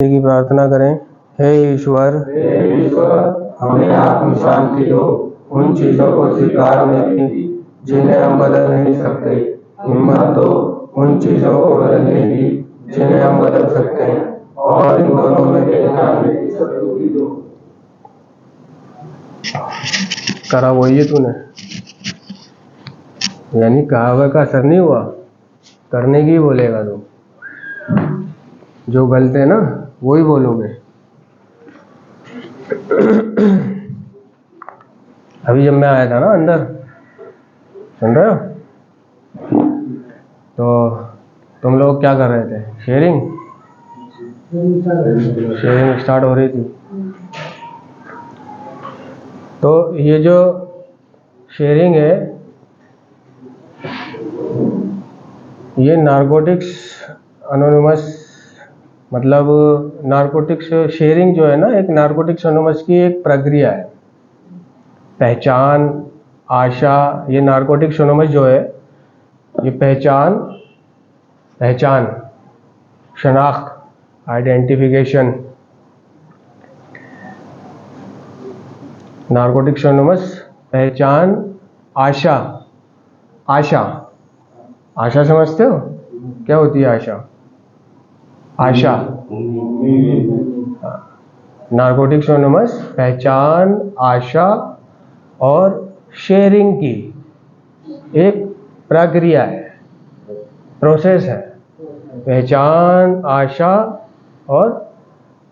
की प्रार्थना करें। हे ईश्वर, हमें आत्म शांति दो, उन चीजों को स्वीकारने की जिन्हें हम बदल नहीं सकते। हिम्मत दो उन चीजों को बदलने की जिन्हें हम बदल सकते हैं, और इन दोनों में पहचानने की सद्बुद्धि दो। करा वही है तूने, यानी कहावत का असर नहीं हुआ, करने की बोलेगा तू। जो गलत है ना वही बोलोगे। अभी जब मैं आया था ना अंदर, सुन रहे हो, तो तुम लोग क्या कर रहे थे? शेयरिंग स्टार्ट हो रही थी। तो ये जो शेयरिंग है, ये नारकोटिक्स एनोनिमस, मतलब नारकोटिक्स शेयरिंग जो है ना, एक नारकोटिक्स एनोनिमस की एक प्रक्रिया है। पहचान, आशा, ये नारकोटिक्स एनोनिमस जो है, ये पहचान, शनाख्त, आइडेंटिफिकेशन, नारकोटिक्स एनोनिमस, पहचान, आशा समझते हो क्या होती है आशा? नारकोटिक्स एनोनिमस पहचान, आशा और शेयरिंग की एक प्रक्रिया है, प्रोसेस है। पहचान, आशा और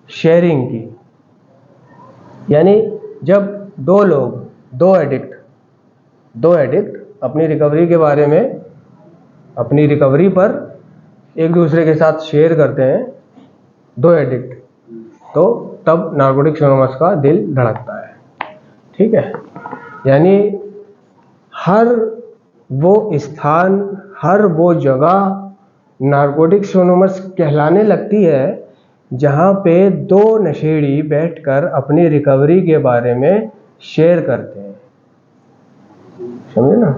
शेयरिंग की, यानी जब दो एडिक्ट अपनी रिकवरी के बारे में, अपनी रिकवरी पर एक दूसरे के साथ शेयर करते हैं, दो एडिक्ट, तो तब नारकोटिक्स एनोनिमस का दिल धड़कता है। ठीक है, यानी हर वो स्थान, हर वो जगह नारकोटिक्स एनोनिमस कहलाने लगती है जहाँ पे दो नशेड़ी बैठकर अपनी रिकवरी के बारे में शेयर करते हैं। समझे ना?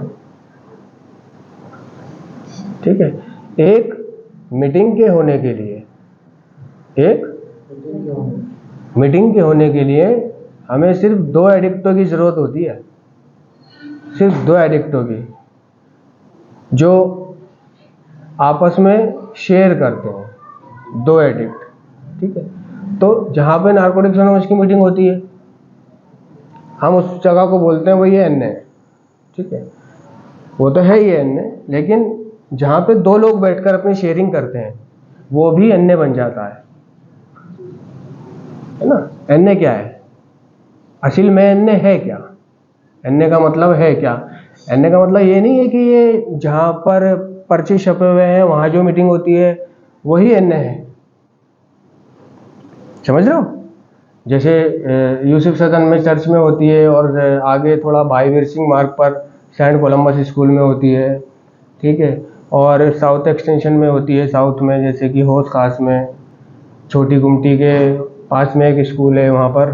ठीक है, एक मीटिंग के होने के लिए हमें सिर्फ दो एडिक्टों की जरूरत होती है, सिर्फ दो एडिक्टों की, जो आपस में शेयर करते हैं, दो एडिक्ट। ठीक है, तो जहाँ पे नारकोटिक्स एनोनिमस की मीटिंग होती है, हम उस जगह को बोलते हैं वो ये एन है। ठीक है, वो तो है ही एन है, लेकिन जहाँ पे दो लोग बैठकर अपनी शेयरिंग करते हैं वो भी एन बन जाता है ना? एन क्या है असल में? एन है क्या? एन का मतलब है क्या? एन का मतलब ये नहीं है कि ये जहाँ पर पर्चे छपे हुए हैं वहाँ जो मीटिंग होती है वही एन है। समझ रहे हो? जैसे यूसुफ सदन में चर्च में होती है, और आगे थोड़ा भाई वीर सिंह मार्ग पर सेंट कोलम्बस स्कूल में होती है। ठीक है, और साउथ एक्सटेंशन में होती है, साउथ में जैसे कि होश खास में, छोटी गुमटी के पास में एक स्कूल है वहाँ पर।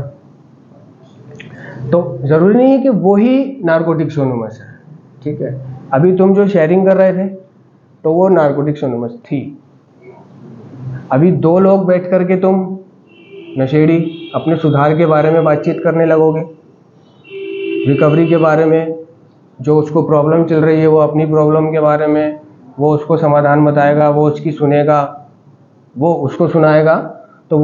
तो ज़रूरी नहीं है कि वही नारकोटिक्स एनोनिमस है। ठीक है, अभी तुम जो शेयरिंग कर रहे थे तो वो नारकोटिक्स एनोनिमस थी। अभी दो लोग बैठ करके तुम नशेड़ी अपने सुधार के बारे में बातचीत करने लगोगे, रिकवरी के बारे में, जो उसको प्रॉब्लम चल रही है वो अपनी प्रॉब्लम के बारे में, वो उसको समाधान बताएगा, वो उसकी सुनेगा, वो उसको सुनाएगा, तो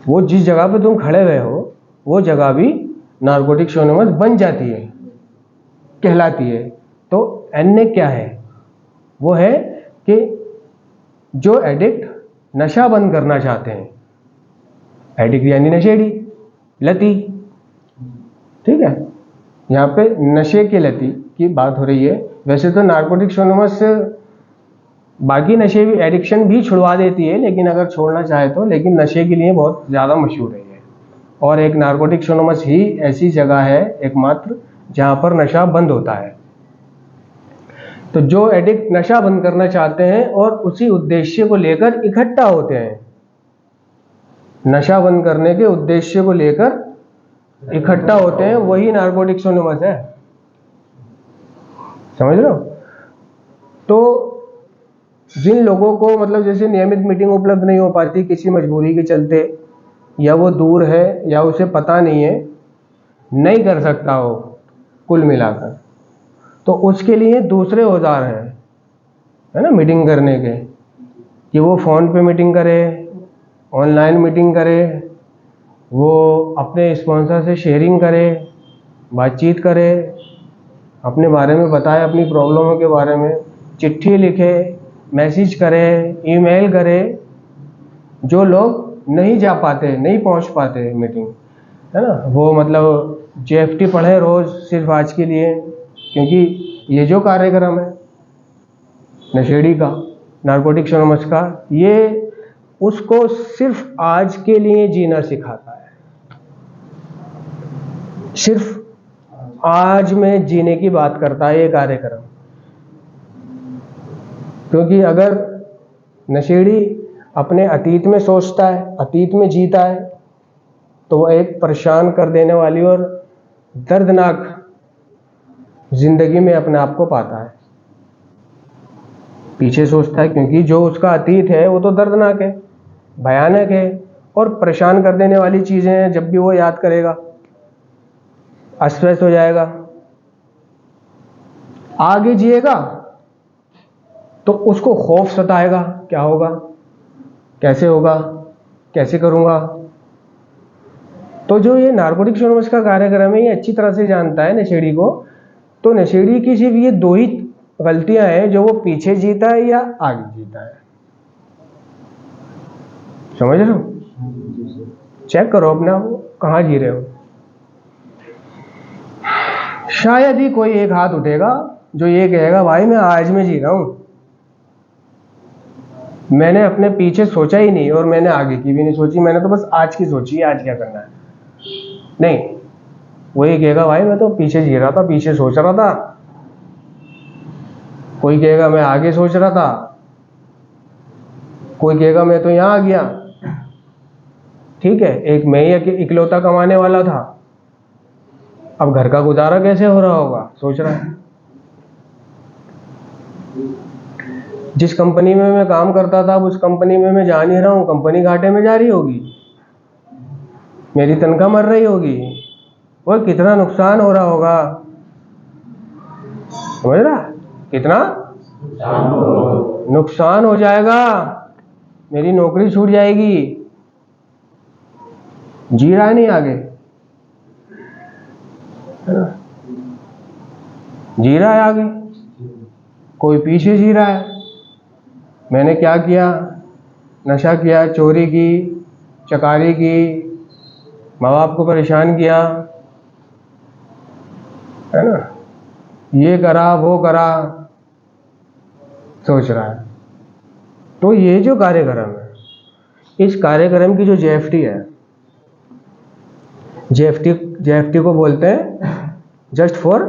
वो जिस जगह पे तुम खड़े हुए हो वो जगह भी नारकोटिक्स एनोनिमस बन जाती है, कहलाती है। तो एन क्या है? वो है कि जो एडिक्ट नशा बंद करना चाहते हैं, एडिक्ट यानी नशेड़ी, लती। ठीक है, यहाँ पे नशे के लती की बात हो रही है। वैसे तो नारकोटिक्स एनोनिमस बाकी नशे भी, एडिक्शन भी छुड़वा देती है, लेकिन अगर छोड़ना चाहे तो, लेकिन नशे के लिए बहुत ज़्यादा मशहूर है ये। और एक नारकोटिक्स एनोनिमस ही ऐसी जगह है एकमात्र जहाँ पर नशा बंद होता है। तो जो एडिक्ट नशा बंद करना चाहते हैं और उसी उद्देश्य को लेकर इकट्ठा होते हैं, नशा बंद करने के उद्देश्य को लेकर इकट्ठा होते हैं, वही नारकोटिक्स एनोनिमस है। समझ रहे हो? तो जिन लोगों को मतलब जैसे नियमित मीटिंग उपलब्ध नहीं हो पाती किसी मजबूरी के चलते, या वो दूर है या उसे पता नहीं है, नहीं कर सकता हो कुल मिलाकर, तो उसके लिए दूसरे औजार हैं, है ना, मीटिंग करने के, कि वो फ़ोन पे मीटिंग करे, ऑनलाइन मीटिंग करे, वो अपने स्पॉन्सर से शेयरिंग करे, बातचीत करे, अपने बारे में बताए, अपनी प्रॉब्लमों के बारे में, चिट्ठी लिखे, मैसेज करे, ईमेल करे। जो लोग नहीं जा पाते, नहीं पहुंच पाते मीटिंग, है ना, वो मतलब JFT पढ़े रोज़ सिर्फ आज के लिए, क्योंकि ये जो कार्यक्रम है नशेड़ी का, नारकोटिक्स एनोनिमस का, ये उसको सिर्फ आज के लिए जीना सिखाता है, सिर्फ आज में जीने की बात करता है ये कार्यक्रम। क्योंकि अगर नशेड़ी अपने अतीत में सोचता है, अतीत में जीता है, तो वह एक परेशान कर देने वाली और दर्दनाक जिंदगी में अपने आप को पाता है। पीछे सोचता है, क्योंकि जो उसका अतीत है वो तो दर्दनाक है, भयानक है, और परेशान कर देने वाली चीज़ें हैं। जब भी वो याद करेगा अस्त व्यस्त हो जाएगा। आगे जिएगा तो उसको खौफ सताएगा, क्या होगा, कैसे होगा, कैसे करूँगा। तो जो ये नारकोटिक्स एनोनिमस का कार्यक्रम है, ये अच्छी तरह से जानता है नशेड़ी को। तो नशेड़ी की सिर्फ ये दो ही गलतियां हैं, जो वो पीछे जीता है या आगे जीता है। समझ रहे हो? चेक करो अपना कहाँ जी रहे हो। शायद ही कोई एक हाथ उठेगा जो ये कहेगा भाई मैं आज में जी रहा हूं, मैंने अपने पीछे सोचा ही नहीं और मैंने आगे की भी नहीं सोची, मैंने तो बस आज की सोची है, आज क्या करना है। नहीं, वही कहेगा भाई मैं तो पीछे जी रहा था, पीछे सोच रहा था। कोई कहेगा मैं आगे सोच रहा था, कोई कहेगा मैं तो यहां आ गया। ठीक है, एक मैं ही इकलौता कमाने वाला था, अब घर का गुजारा कैसे हो रहा होगा, सोच रहा है। जिस कंपनी में मैं काम करता था, अब उस कंपनी में मैं जा नहीं रहा हूं, कंपनी घाटे में जा रही होगी, मेरी तनख्वाह मर रही होगी, और कितना नुकसान हो रहा होगा। समझ रहा, कितना नुकसान हो जाएगा, मेरी नौकरी छूट जाएगी। जी रहा है नहीं आगे, जी रहा है आगे, कोई पीछे जी रहा है। मैंने क्या किया, नशा किया, चोरी की, चकारी की, माँ बाप को परेशान किया, है ना, ये करा वो करा, सोच रहा है। तो ये जो कार्यक्रम है, इस कार्यक्रम की जो JFT है, JFT को बोलते हैं जस्ट फॉर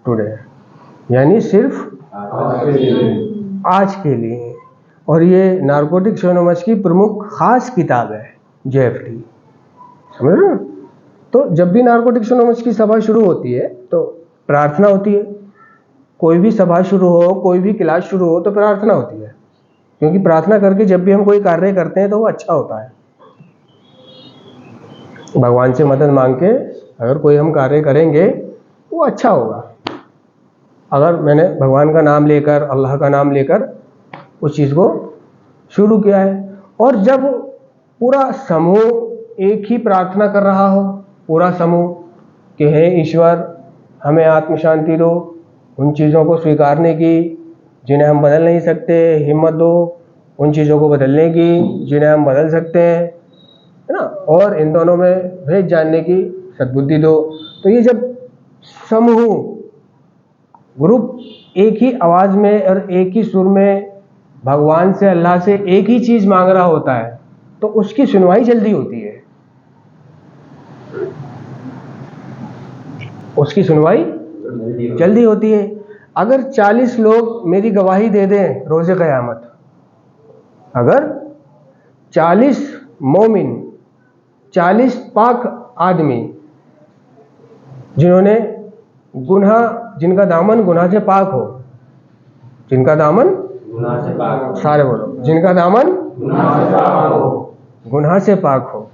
टुडे, यानी सिर्फ आज के लिए। और ये नारकोटिक्स एनोनिमस की प्रमुख खास किताब है JFT। समझ रहे हो? तो जब भी नारकोटिक्स एनोनिमस की सभा शुरू होती है तो प्रार्थना होती है। कोई भी सभा शुरू हो, कोई भी क्लास शुरू हो, तो प्रार्थना होती है, क्योंकि प्रार्थना करके जब भी हम कोई कार्य करते हैं तो वो अच्छा होता है। भगवान से मदद मांग के अगर कोई हम कार्य करेंगे वो अच्छा होगा। अगर मैंने भगवान का नाम लेकर, अल्लाह का नाम लेकर उस चीज़ को शुरू किया है, और जब पूरा समूह एक ही प्रार्थना कर रहा हो, पूरा समूह कि हे ईश्वर हमें आत्म शांति दो, उन चीज़ों को स्वीकारने की जिन्हें हम बदल नहीं सकते, हिम्मत दो उन चीज़ों को बदलने की जिन्हें हम बदल सकते हैं, है ना, और इन दोनों में भेद जानने की सद्बुद्धि दो। तो ये जब समूह, ग्रुप एक ही आवाज़ में और एक ही सुर में भगवान से, अल्लाह से एक ही चीज़ मांग रहा होता है, तो उसकी सुनवाई जल्दी होती है, उसकी सुनवाई जल्दी होती है। अगर 40 लोग मेरी गवाही दे दें रोज़े क़यामत, अगर 40 मोमिन, 40 पाक आदमी जिन्होंने गुनाह, जिनका दामन गुनाह से पाक हो, जिनका दामन गुनाह से पाक हो। सारे बोलो, जिनका दामन गुनाह से पाक हो। गुनाह से पाक हो,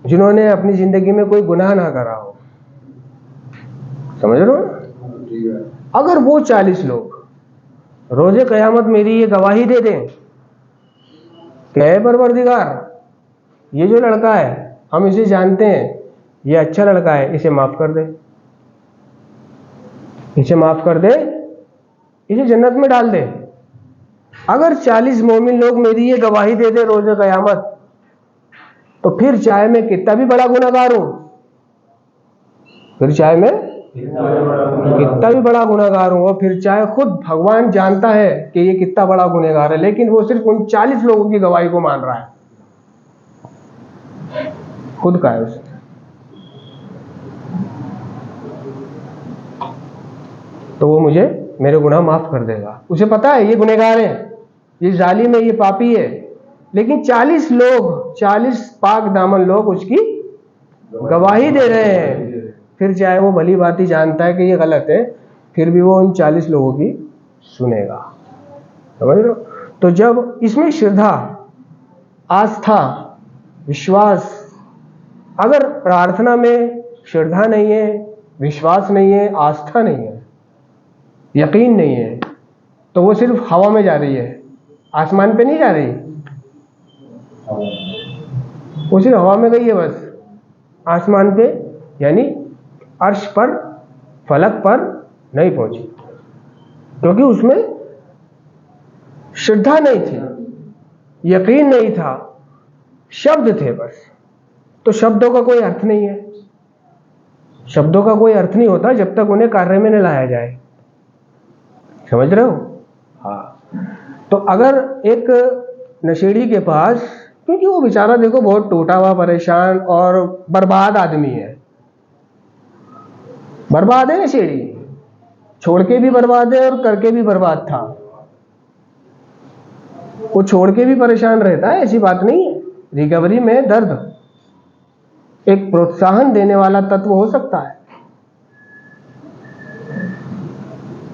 जिन्होंने अपनी जिंदगी में कोई गुनाह ना करा हो। समझ रहे हो? अगर वो 40 लोग रोजे कयामत मेरी ये गवाही दे दें कि हे परवरदिगार, ये जो लड़का है हम इसे जानते हैं, ये अच्छा लड़का है, इसे माफ कर दे, इसे माफ कर दे, इसे जन्नत में डाल दे। अगर 40 मोमिन लोग मेरी ये गवाही दे दे रोजे कयामत, तो फिर चाहे मैं कितना भी बड़ा गुनहगार हूं, फिर चाहे मैं कितना भी बड़ा गुनहगार हूं, और फिर चाहे खुद भगवान जानता है कि ये कितना बड़ा गुनहगार है, लेकिन वो सिर्फ उन 40 लोगों की गवाही को मान रहा है, खुद का है उसे। तो वो मुझे मेरे गुनाह माफ कर देगा। उसे पता है ये गुनहगार है, ये जालिम है, ये पापी है, लेकिन 40 लोग, 40 पाक दामन लोग उसकी गवाही दे रहे हैं। फिर चाहे वो भली बात ही जानता है कि ये गलत है, फिर भी वो उन 40 लोगों की सुनेगा। समझ रहे हो? तो जब इसमें श्रद्धा, आस्था, विश्वास, अगर प्रार्थना में श्रद्धा नहीं है, विश्वास नहीं है, आस्था नहीं है, यकीन नहीं है, तो वो सिर्फ हवा में जा रही है, आसमान पे नहीं जा रही, वो सिर्फ हवा में गई है बस। आसमान पे यानी अर्श पर, फलक पर नहीं पहुंची, क्योंकि उसमें श्रद्धा नहीं थी, यकीन नहीं था, शब्द थे बस। तो शब्दों का कोई अर्थ नहीं है, शब्दों का कोई अर्थ नहीं होता जब तक उन्हें कार्य में न लाया जाए। समझ रहे हो? हाँ। तो अगर एक नशेड़ी के पास, क्योंकि वो बेचारा देखो बहुत टूटा हुआ, परेशान और बर्बाद आदमी है, बर्बाद है नशेड़ी, छोड़ के भी बर्बाद है और करके भी बर्बाद था। वो छोड़ के भी परेशान रहता है, ऐसी बात नहीं है। रिकवरी में दर्द एक प्रोत्साहन देने वाला तत्व हो सकता है।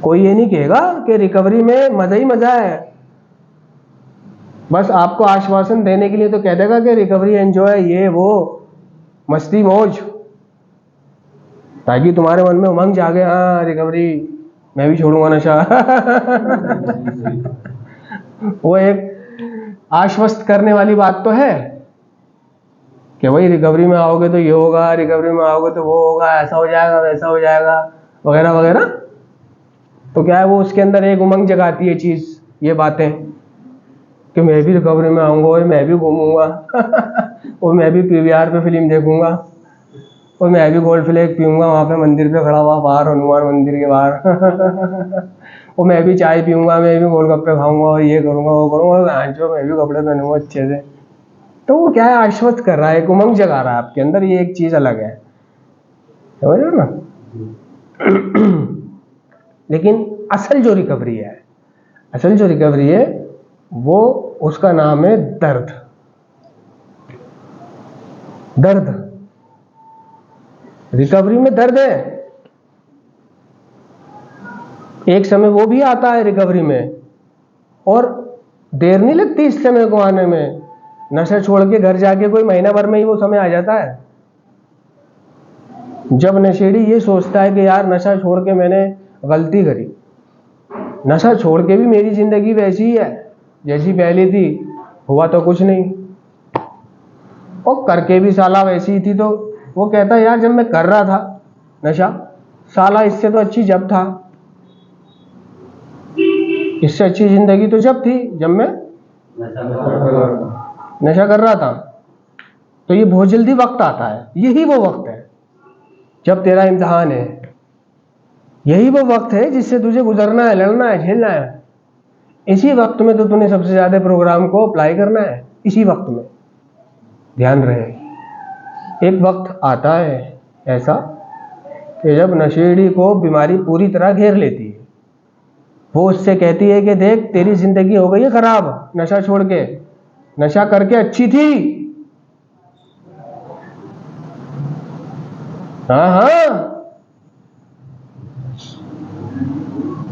कोई ये नहीं कहेगा कि रिकवरी में मजा ही मजा है, बस आपको आश्वासन देने के लिए तो कह देगा कि रिकवरी एंजॉय, ये वो मस्ती मौज, ताकि तुम्हारे मन में उमंग जागे, हाँ रिकवरी, मैं भी छोड़ूंगा नशा। वो एक आश्वस्त करने वाली बात तो है कि भाई रिकवरी में आओगे तो ये होगा, रिकवरी में आओगे तो वो होगा, ऐसा हो जाएगा, वैसा हो जाएगा, वगैरह वगैरह। तो क्या है, वो उसके अंदर एक उमंग जगाती है चीज, ये बातें, कि मैं भी रिकवरी में आऊंगा और मैं भी घूमूंगा, और मैं भी पीवीआर पे फिल्म देखूंगा, और मैं भी गोल्ड फ्लैग पीऊंगा वहां पे मंदिर पे खड़ा हुआ बाहर, हनुमान मंदिर के बाहर, और मैं भी चाय पीऊंगा, मैं भी गोलगप्पे खाऊंगा, और ये करूंगा, वो करूंगा, मैं भी कपड़े पहनूंगा अच्छे से। तो वो क्या है, आश्वस्त कर रहा है, एक उमंग जगा रहा है आपके अंदर, ये एक चीज अलग है। समझ रहे हो ना? लेकिन असल जो रिकवरी है, असल जो रिकवरी है, वो उसका नाम है दर्द। दर्द, रिकवरी में दर्द है। एक समय वो भी आता है रिकवरी में, और देर नहीं लगती इस समय को आने में। नशा छोड़ के घर जाके कोई महीना भर में ही वो समय आ जाता है। जब नशेड़ी ये सोचता है कि यार नशा छोड़ के मैंने गलती करी, नशा छोड़ के भी मेरी जिंदगी वैसी ही है जैसी पहले थी, हुआ तो कुछ नहीं, और करके भी साला वैसी ही थी, तो वो कहता है यार जब मैं कर रहा था नशा, साला इससे तो अच्छी जब था, इससे अच्छी जिंदगी तो जब थी जब मैं नशा कर रहा था। तो ये बहुत जल्दी वक्त आता है, यही वो वक्त है जब तेरा इम्तिहान है, यही वो वक्त है जिससे तुझे गुजरना है, लड़ना है, झेलना है। इसी वक्त में तो तूने सबसे ज्यादा प्रोग्राम को अप्लाई करना है, इसी वक्त में। ध्यान रहे, एक वक्त आता है ऐसा कि जब नशेड़ी को बीमारी पूरी तरह घेर लेती है। वो उससे कहती है कि देख तेरी जिंदगी हो गई है खराब, नशा छोड़ के, नशा करके अच्छी थी, हाँ हाँ,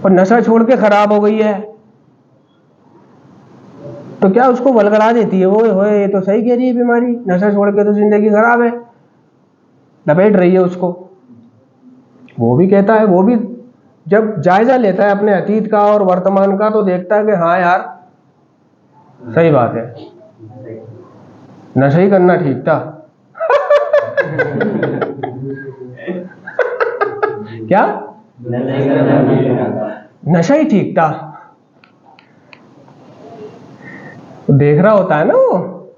पर नशा छोड़ के खराब हो गई है। तो क्या उसको वलगला देती है, वो होए ये तो सही कह रही है बीमारी, नशा छोड़ के तो जिंदगी खराब है, लपेट रही है उसको। वो भी कहता है, वो भी जब जायजा लेता है अपने अतीत का और वर्तमान का तो देखता है कि हाँ यार सही बात है, नशा ही करना ठीक था। क्या नशा ही ठीक था। तो देख रहा होता है ना वो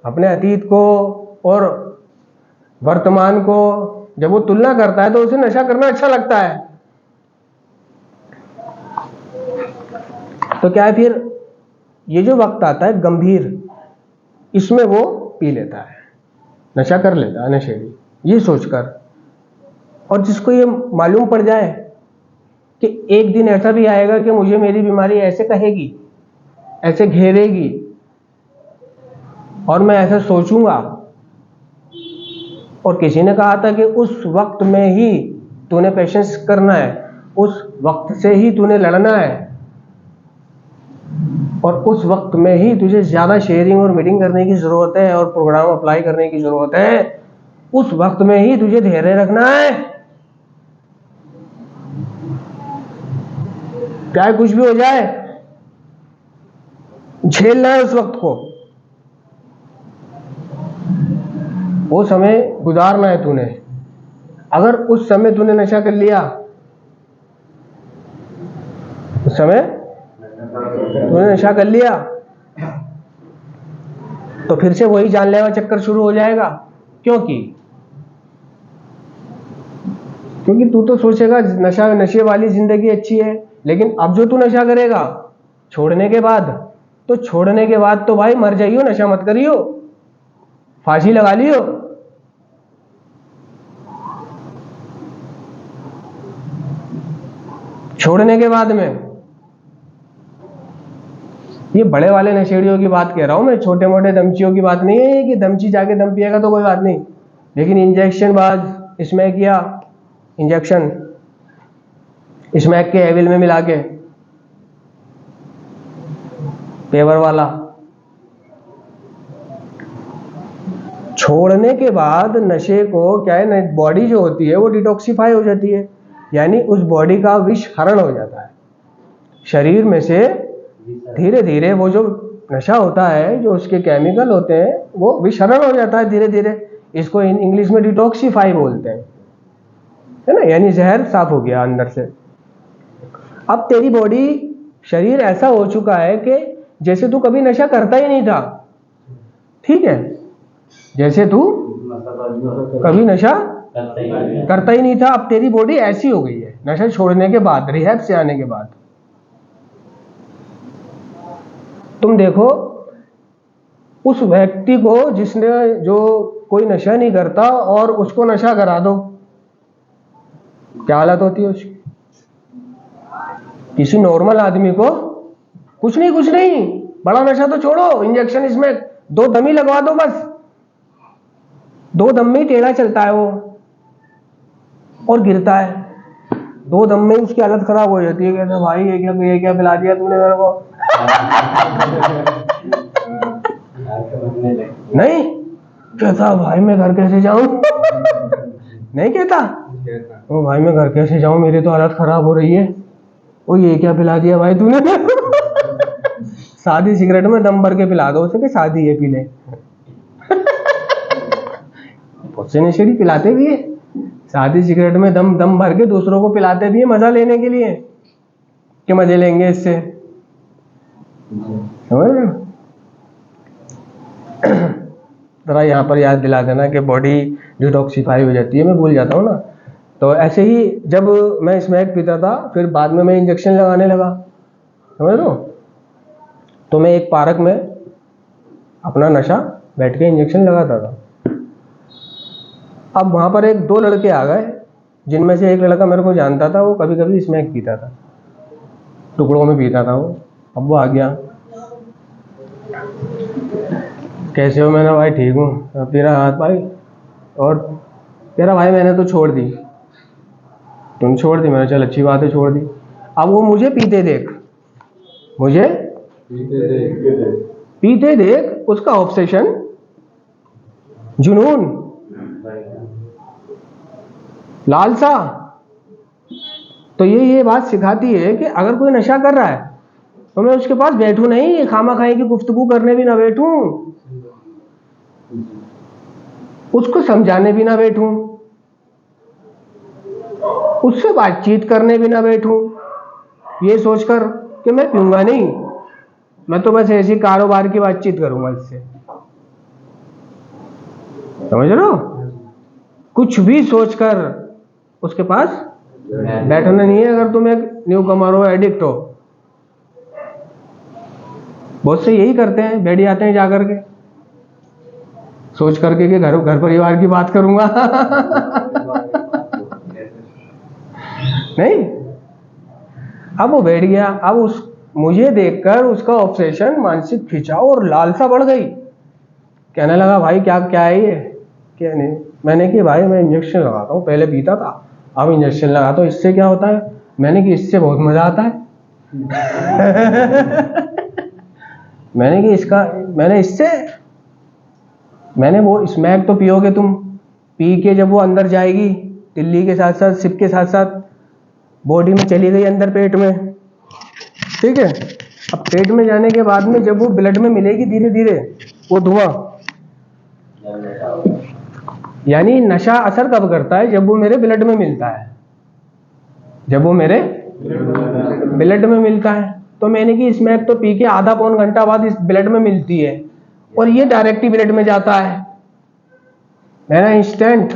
अपने अतीत को और वर्तमान को, जब वो तुलना करता है तो उसे नशा करना अच्छा लगता है। तो क्या है फिर, ये जो वक्त आता है गंभीर, इसमें वो पी लेता है, नशा कर लेता है नशेड़ी, ये सोचकर। और जिसको ये मालूम पड़ जाए कि एक दिन ऐसा भी आएगा कि मुझे मेरी बीमारी ऐसे कहेगी, ऐसे घेरेगी और मैं ऐसा सोचूंगा, और किसी ने कहा था कि उस वक्त में ही तूने पेशेंस करना है, उस वक्त से ही तूने लड़ना है, और उस वक्त में ही तुझे ज्यादा शेयरिंग और मीटिंग करने की जरूरत है और प्रोग्राम अप्लाई करने की जरूरत है, उस वक्त में ही तुझे धैर्य रखना है। चाहे कुछ भी हो जाए, झेलना है उस वक्त को, वो समय गुजारना है तूने। अगर उस समय तूने नशा कर लिया, उस समय तूने नशा कर लिया, तो फिर से वही जानलेवा चक्कर शुरू हो जाएगा। क्योंकि तू तो सोचेगा नशे वाली जिंदगी अच्छी है, लेकिन अब जो तू नशा करेगा छोड़ने के बाद, तो छोड़ने के बाद तो भाई मर जाइयो, नशा मत करियो, फांसी लगा लियो। छोड़ने के बाद में, ये बड़े वाले नशेड़ियों की बात कह रहा हूं मैं, छोटे मोटे दमचियों की बात नहीं है कि दमची जाके दम पिएगा तो कोई बात नहीं, लेकिन इंजेक्शन बाज स्मैक किया, इंजेक्शन स्मैक के एविल में मिला के, पेवर वाला, छोड़ने के बाद नशे को क्या है, बॉडी जो होती है वो डिटॉक्सिफाई हो जाती है, यानी उस बॉडी का विष हरण हो जाता है शरीर में से। धीरे धीरे वो जो नशा होता है, जो उसके केमिकल होते हैं, वो विष हरण हो जाता है धीरे धीरे। इसको इंग्लिश में डिटॉक्सिफाई बोलते हैं, है ना, यानी जहर साफ हो गया अंदर से। अब तेरी बॉडी, शरीर ऐसा हो चुका है कि जैसे तू कभी नशा करता ही नहीं था, ठीक है, जैसे तू कभी नशा करता ही नहीं था, अब तेरी बॉडी ऐसी हो गई है नशा छोड़ने के बाद, रिहैब से आने के बाद। तुम देखो उस व्यक्ति को जिसने, जो कोई नशा नहीं करता और उसको नशा करा दो, क्या हालत होती है उसकी। किसी नॉर्मल आदमी को कुछ नहीं, बड़ा नशा तो छोड़ो, इंजेक्शन इसमें 2 दम ही लगवा दो, बस 2 दम में ही टेढ़ा चलता है वो और गिरता है, 2 दम में उसकी हालत खराब हो जाती है। कहते भाई ये क्या पिला दिया तूने मेरे को। नहीं कहता भाई मैं घर कैसे जाऊं। नहीं कहता ओ भाई मैं घर कैसे जाऊं, मेरी तो हालत खराब हो रही है। ओ ये क्या पिला दिया भाई तूने। सादी सिगरेट में दम भर के पिला दो उसे कि सादी है पी ले। बहुत से नशेड़ी पिलाते भी है, सादी सिगरेट में दम भर के दूसरों को पिलाते भी है, मजा लेने के लिए कि मजे लेंगे इससे, समझ रहे हो। जरा यहाँ पर याद दिला देना कि बॉडी डिटॉक्सिफाई हो जाती है, मैं भूल जाता हूँ ना। तो ऐसे ही जब मैं स्मैक पीता था, फिर बाद में मैं इंजेक्शन लगाने लगा, समझ लो। तो मैं एक पार्क में अपना नशा बैठ के इंजेक्शन लगाता था। अब वहाँ पर 2 लड़के आ गए, जिनमें से एक लड़का मेरे को जानता था, वो कभी कभी स्मैक पीता था, टुकड़ों में पीता था वो। अब वो आ गया, कैसे हो? मैंने भाई ठीक हूँ। तेरा हाथ भाई, और तेरा भाई मैंने तो छोड़ दी। तुम छोड़ दी? मैंने चल अच्छी बात है छोड़ दी। अब वो मुझे पीते देख, मुझे पीते देख उसका ऑब्सेशन, जुनून, लालसा। तो ये बात सिखाती है कि अगर कोई नशा कर रहा है तो मैं उसके पास बैठूं नहीं, खामाखाई की गुफ्तगू करने भी ना बैठूं, उसको समझाने भी ना बैठूं, उससे बातचीत करने भी ना बैठूं ये सोचकर कि मैं पीऊंगा नहीं, मैं तो बस ऐसी कारोबार की बातचीत करूंगा इससे। समझ रहे हो? कुछ भी सोचकर उसके पास बैठना नहीं है। अगर तुम एक न्यू कमर हो, एडिक्ट हो, बहुत से यही करते हैं, बैठ जाते हैं जाकर के सोच करके कि घर परिवार की बात करूंगा। नहीं, अब वो बैठ गया। अब मुझे देखकर उसका ऑब्सेशन, मानसिक खिंचाव और लालसा बढ़ गई। कहने लगा भाई क्या क्या है ये? क्या नहीं? मैंने कि भाई मैं इंजेक्शन लगाता हूँ, पहले पीता था, अब इंजेक्शन लगाता हूँ, इससे क्या होता है? मैंने कि इससे बहुत मजा आता है। मैंने वो स्मैक तो पियोगे तुम, पी के जब वो अंदर जाएगी, तिल्ली के साथ साथ, सिप के साथ साथ बॉडी में चली गई अंदर, पेट में, ठीक है। अब पेट में जाने के बाद में जब वो ब्लड में मिलेगी धीरे धीरे वो धुआं, यानी नशा असर कब करता है? जब वो मेरे ब्लड में मिलता है, जब वो मेरे ब्लड में मिलता है। तो मैंने कि स्मैक तो पी के आधा पौन घंटा बाद इस ब्लड में मिलती है और ये डायरेक्ट ही ब्लड में जाता है। मेरा इंस्टेंट,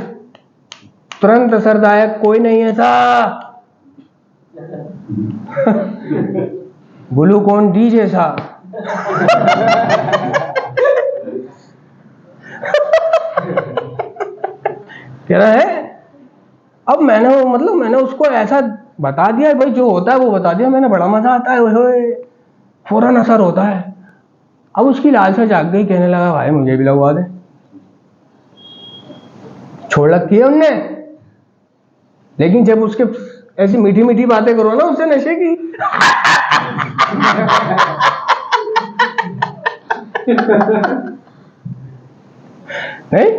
तुरंत असरदायक, कोई नहीं ऐसा ग्लूकोन डी जैसा। कह रहा है। अब मैंने उसको ऐसा बता दिया भाई, जो होता है वो बता दिया मैंने, बड़ा मजा आता है, ओए फौरन असर होता है। अब उसकी लालसा जाग गई, कहने लगा भाई मुझे भी लगवा दे। छोड़ रखी है उनने, लेकिन जब उसके ऐसी मीठी मीठी बातें करो ना उससे नशे की, नहीं,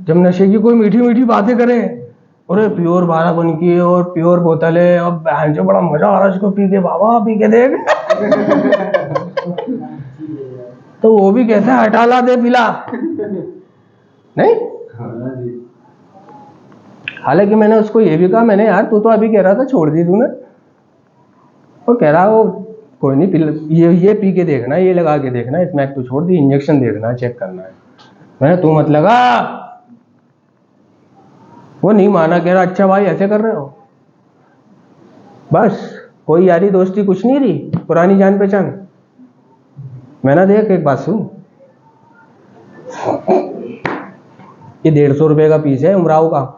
जब नशे की कोई मीठी मीठी बातें करे, अरे प्योर 12 बन की और प्योर बोतल है, अब बहन जो बड़ा मजा आ रहा है इसको पी के, बाबा पी के देख। तो वो भी कहता है हटा ला दे पिला, नहीं। हालांकि मैंने उसको ये भी कहा, मैंने यार तू तो अभी कह रहा था छोड़ दी तूने, वो कह रहा वो कोई नहीं, ये पी के देखना, ये लगा के देखना, इसमें तू छोड़ दी, इंजेक्शन देखना, चेक करना है। मैंने तू मत लगा, वो नहीं माना, कह रहा अच्छा भाई ऐसे कर रहे हो, बस कोई यारी दोस्ती कुछ नहीं रही, पुरानी जान पहचान। मैंने देख एक बात सुन, ये 150 रुपए का पीस है उमराव का।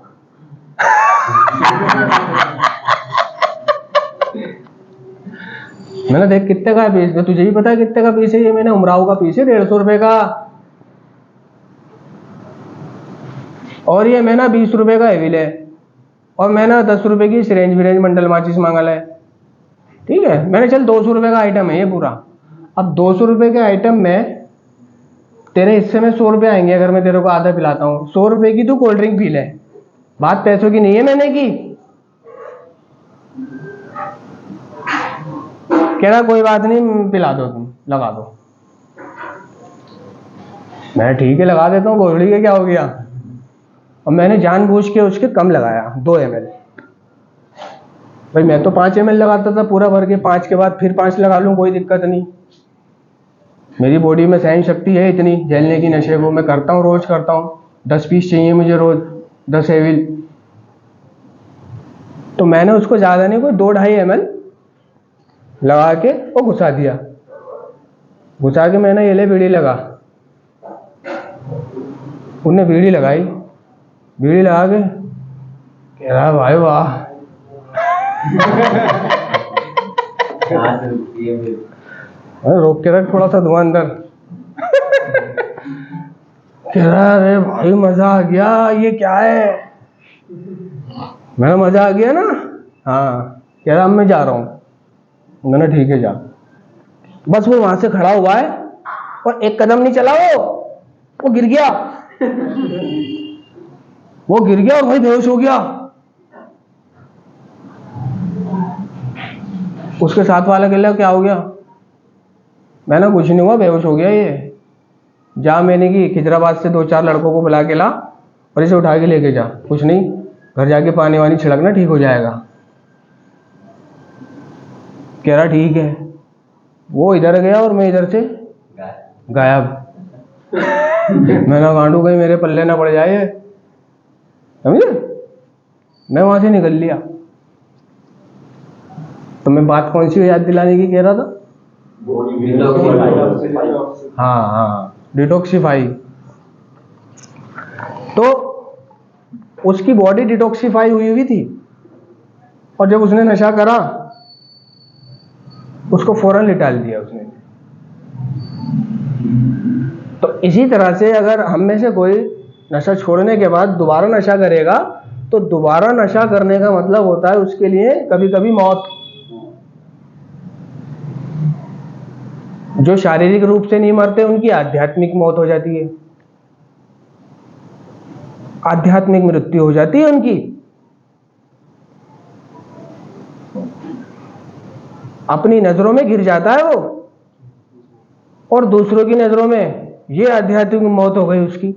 मैंने देख कितने का है पीस, तो तुझे भी पता है कितने का पीस है ये? मैंने उमराव का पीस है 150 रुपए का, और ये मैंने 20 रुपए का एविल है, और मैंने 10 रुपए की सिरेंज विरेंज मंडल माचिस मांगा है, ठीक है। मैंने चल 200 रुपए का आइटम है ये पूरा। अब 200 रुपए के आइटम में तेरे हिस्से में 100 रुपए आएंगे अगर मैं तेरे को आधा पिलाता हूँ। 100 रुपए की तू कोल्ड ड्रिंक पी ले, बात पैसों की नहीं है। मैंने की कह रहा कोई बात नहीं पिला दो, तुम लगा दो। मैं ठीक है लगा देता हूँ, गोली के क्या हो गया। और मैंने जानबूझ के उसके कम लगाया, 2 ml। भाई मैं तो 5 ml लगाता था पूरा भर के, 5 के बाद फिर 5 लगा लूँ, कोई दिक्कत नहीं। मेरी बॉडी में सहन शक्ति है इतनी झेलने की नशे को, मैं करता हूँ, रोज करता हूँ। 10 पीस चाहिए मुझे रोज, 10 एविल। तो मैंने उसको ज्यादा नहीं, कोई 2-2.5 ml लगा के वो घुसा दिया। घुसा के मैंने ये ले बीड़ी लगा, उनने बीड़ी लगाई, बीड़ी लगा के कह रहा भाई वाह, रोक के रख थोड़ा सा धुआं अंदर। कह रहा अरे भाई मजा आ गया, ये क्या है? मैंने मजा आ गया ना, हाँ। कह रहा अब मैं जा रहा हूँ। मैंने ठीक है जा। बस वो वहां से खड़ा हुआ है, और एक कदम नहीं चला, वो गिर गया, वो गिर गया और वही बेहोश हो गया। उसके साथ वाला कहला क्या हो गया? मैंने कुछ नहीं हुआ, बेहोश हो गया ये। जा, मैंने की खिजराबाद से 2-4 लड़कों को बुला के ला और इसे उठा के लेके जा। कुछ नहीं, घर जाके पानी वानी छिड़कना, ठीक हो जाएगा। कह रहा ठीक है। वो इधर गया और मैं इधर से गायब। मैंने गांडू कहीं मेरे पल्ले ना पड़ जाए, समझे? मैं वहां से निकल लिया। तो मैं बात कौन सी याद दिलाने की कह रहा था? हाँ, डिटॉक्सिफाई। तो उसकी बॉडी डिटॉक्सिफाई हुई हुई थी और जब उसने नशा करा उसको फौरन निकाल दिया उसने। तो इसी तरह से अगर हम में से कोई नशा छोड़ने के बाद दोबारा नशा करेगा तो दोबारा नशा करने का मतलब होता है उसके लिए कभी कभी मौत। जो शारीरिक रूप से नहीं मरते उनकी आध्यात्मिक मौत हो जाती है, आध्यात्मिक मृत्यु हो जाती है उनकी। अपनी नजरों में गिर जाता है वो और दूसरों की नजरों में ये आध्यात्मिक मौत हो गई उसकी।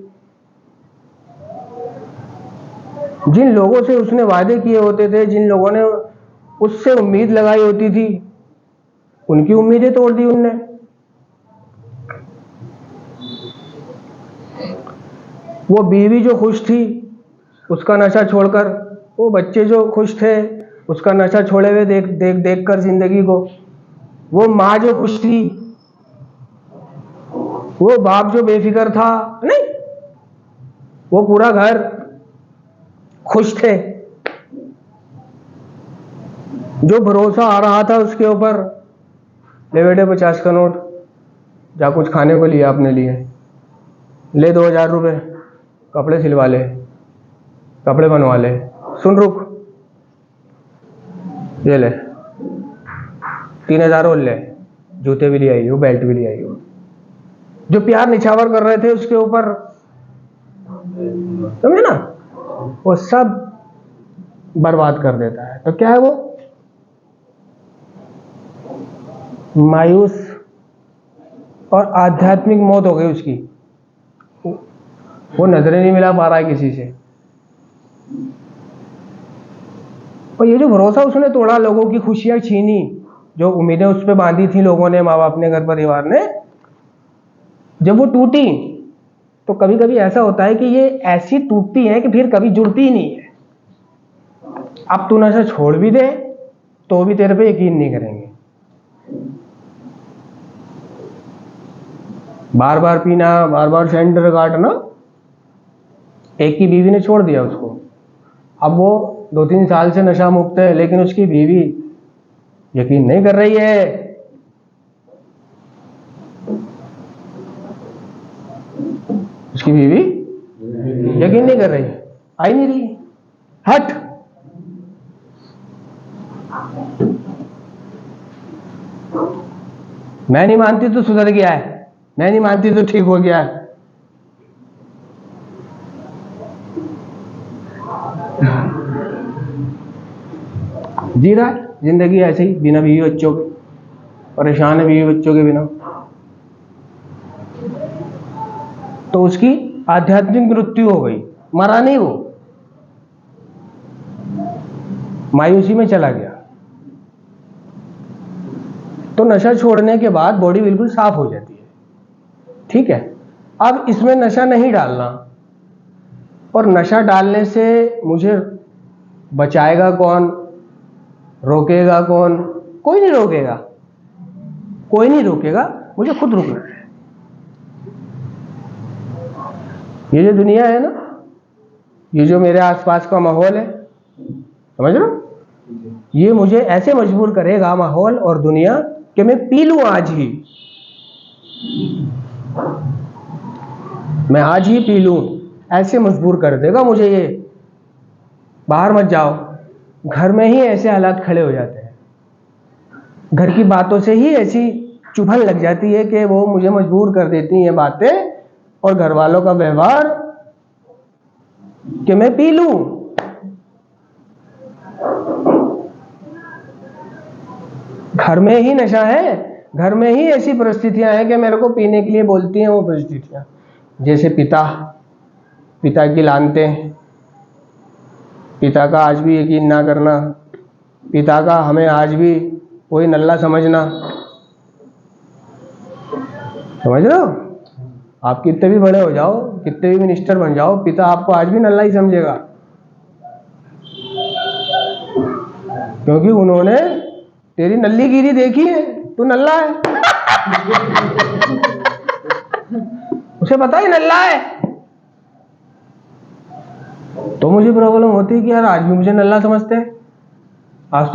जिन लोगों से उसने वादे किए होते थे, जिन लोगों ने उससे उम्मीद लगाई होती थी, उनकी उम्मीदें तोड़ दी उनने। वो बीवी जो खुश थी उसका नशा छोड़कर, वो बच्चे जो खुश थे उसका नशा छोड़े हुए देख देख देख कर जिंदगी को, वो माँ जो खुश थी, वो बाप जो बेफिक्र था, नहीं, वो पूरा घर खुश थे। जो भरोसा आ रहा था उसके ऊपर, ले बेटे 50 का नोट, जा कुछ खाने को लिया अपने लिए, ले 2000 रुपए, कपड़े सिलवा ले, कपड़े बनवा ले, सुन रुक, ये ले 3000 और ले, जूते भी ले आई हो, बेल्ट भी ले आई हो। जो प्यार निछावर कर रहे थे उसके ऊपर, समझे ना, वो सब बर्बाद कर देता है। तो क्या है वो? मायूस और आध्यात्मिक मौत हो गई उसकी। वो नजरें नहीं मिला पा रहा है किसी से। और ये जो भरोसा उसने तोड़ा, लोगों की खुशियां छीनी, जो उम्मीदें उस पर बांधी थी लोगों ने, माँ बाप ने, घर परिवार ने, जब वो टूटी तो कभी कभी ऐसा होता है कि ये ऐसी टूटती है कि फिर कभी जुड़ती ही नहीं है। अब तू नशा छोड़ भी दे तो भी तेरे पे यकीन नहीं करेंगे। बार बार पीना, बार बार सेंटर काटना। एक की बीवी ने छोड़ दिया उसको, अब वो 2-3 साल से नशा मुक्त है, लेकिन उसकी बीवी यकीन नहीं कर रही है। उसकी बीवी यकीन नहीं कर रही, आई नहीं रही, हट। मैं नहीं मानती तो सुधर गया है, मैं नहीं मानती तो ठीक हो गया है। जी रहा है जिंदगी ऐसे ही, बिना बीवी बच्चों के, परेशान है बीवी बच्चों के बिना। तो उसकी आध्यात्मिक मृत्यु हो गई, मरा नहीं, वो मायूसी में चला गया। तो नशा छोड़ने के बाद बॉडी बिल्कुल साफ हो जाती है, ठीक है। अब इसमें नशा नहीं डालना, और नशा डालने से मुझे बचाएगा कौन, रोकेगा कौन? कोई नहीं रोकेगा, कोई नहीं रोकेगा, मुझे खुद रुकना है। ये जो दुनिया है ना, ये जो मेरे आसपास का माहौल है, समझ रहे हो, ये मुझे ऐसे मजबूर करेगा माहौल और दुनिया कि मैं पी लूं आज ही, मैं आज ही पी लूं, ऐसे मजबूर कर देगा मुझे ये। बाहर मत जाओ, घर में ही ऐसे हालात खड़े हो जाते हैं, घर की बातों से ही ऐसी चुभन लग जाती है कि वो मुझे मजबूर कर देती हैं बातें और घर वालों का व्यवहार कि मैं पी लूं। घर में ही नशा है, घर में ही ऐसी परिस्थितियां हैं कि मेरे को पीने के लिए बोलती हैं वो परिस्थितियां। जैसे पिता की लानतें, पिता का आज भी यकीन ना करना, पिता का हमें आज भी कोई नल्ला समझना। समझ रहे हो? आप कितने भी बड़े हो जाओ, कितने भी मिनिस्टर बन जाओ, पिता आपको आज भी नल्ला ही समझेगा, क्योंकि उन्होंने तेरी नल्ली गिरी देखी है, तू नल्ला है। उसे पता ही नल्ला है। तो मुझे प्रॉब्लम होती है कि यार आज भी मुझे नल्ला समझते हैं। आज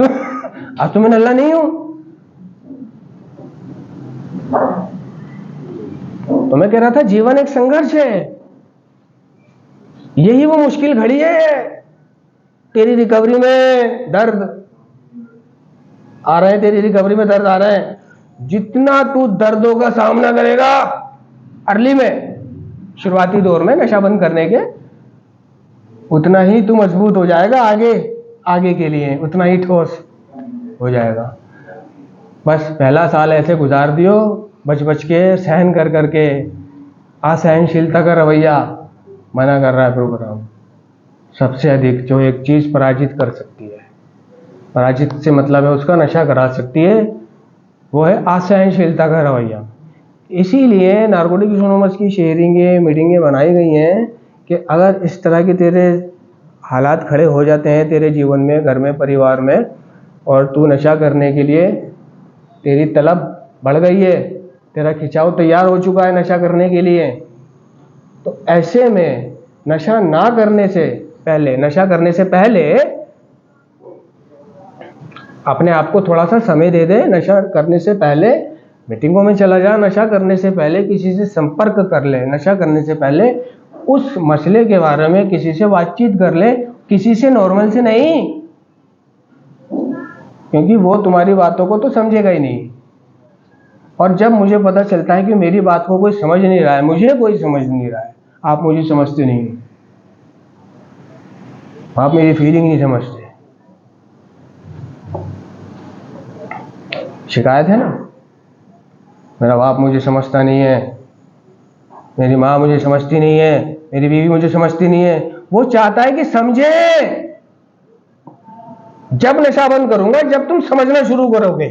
तो मैं नल्ला नहीं हूं। तो मैं कह रहा था जीवन एक संघर्ष है, यही वो मुश्किल घड़ी है। तेरी रिकवरी में दर्द आ रहे हैं, तेरी रिकवरी में दर्द आ रहे हैं। जितना तू दर्दों का सामना करेगा अर्ली में, शुरुआती दौर में नशा बंद करने के, उतना ही तू मजबूत हो जाएगा आगे के लिए, उतना ही ठोस हो जाएगा। बस पहला साल ऐसे गुजार दियो, बच के, सहन कर करके। असहनशीलता का रवैया मना कर रहा है प्रोग्राम। सबसे अधिक जो एक चीज पराजित कर सकती है, पराजित से मतलब है उसका नशा करा सकती है, वो है असहनशीलता का रवैया। इसीलिए नारकोटिक्स एनोनिमस की शेयरिंगें, मीटिंगें बनाई गई हैं कि अगर इस तरह के तेरे हालात खड़े हो जाते हैं तेरे जीवन में, घर में, परिवार में, और तू नशा करने के लिए, तेरी तलब बढ़ गई है, तेरा खिंचाव तैयार हो चुका है नशा करने के लिए, तो ऐसे में नशा करने से पहले अपने आप को थोड़ा सा समय दे दे। नशा करने से पहले मीटिंगों में चला जा, नशा करने से पहले किसी से संपर्क कर ले, नशा करने से पहले उस मसले के बारे में किसी से बातचीत कर ले, किसी से नॉर्मल से नहीं, क्योंकि वो तुम्हारी बातों को तो समझेगा ही नहीं। और जब मुझे पता चलता है कि मेरी बात को कोई समझ नहीं रहा है, मुझे कोई समझ नहीं रहा है, आप मुझे समझते नहीं, आप मेरी फीलिंग नहीं समझते, शिकायत है ना, मेरा बाप मुझे समझता नहीं है, मेरी माँ मुझे समझती नहीं है, मेरी बीवी मुझे समझती नहीं है। वो चाहता है कि समझे। जब नशा बंद करूंगा, जब तुम समझना शुरू करोगे,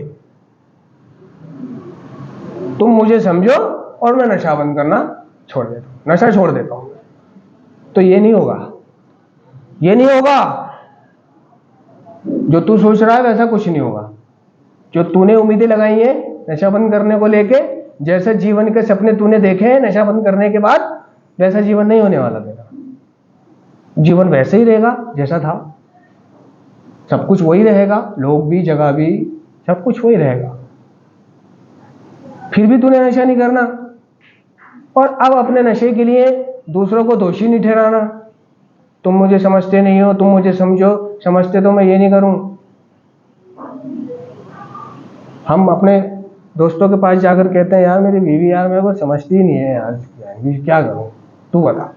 तुम मुझे समझो और मैं नशा बंद करना छोड़ देता हूं, नशा छोड़ देता हूं। तो ये नहीं होगा, ये नहीं होगा। जो तू सोच रहा है वैसा कुछ नहीं होगा। जो तूने उम्मीदें लगाई हैं नशा बंद करने को लेके, जैसे जीवन के सपने तूने देखे हैं नशा बंद करने के बाद, वैसा जीवन नहीं होने वाला तेरा। जीवन वैसे ही रहेगा जैसा था, सब कुछ वही रहेगा, लोग भी, जगह भी, सब कुछ वही रहेगा। फिर भी तूने नशा नहीं करना। और अब अपने नशे के लिए दूसरों को दोषी नहीं ठहराना। तुम मुझे समझते नहीं हो, तुम मुझे समझो, समझते तो मैं ये नहीं करूं। हम अपने दोस्तों के पास जाकर कहते हैं यार मेरी बीवी यार मेरे को समझती ही नहीं है यार, क्या करूं, तू बता।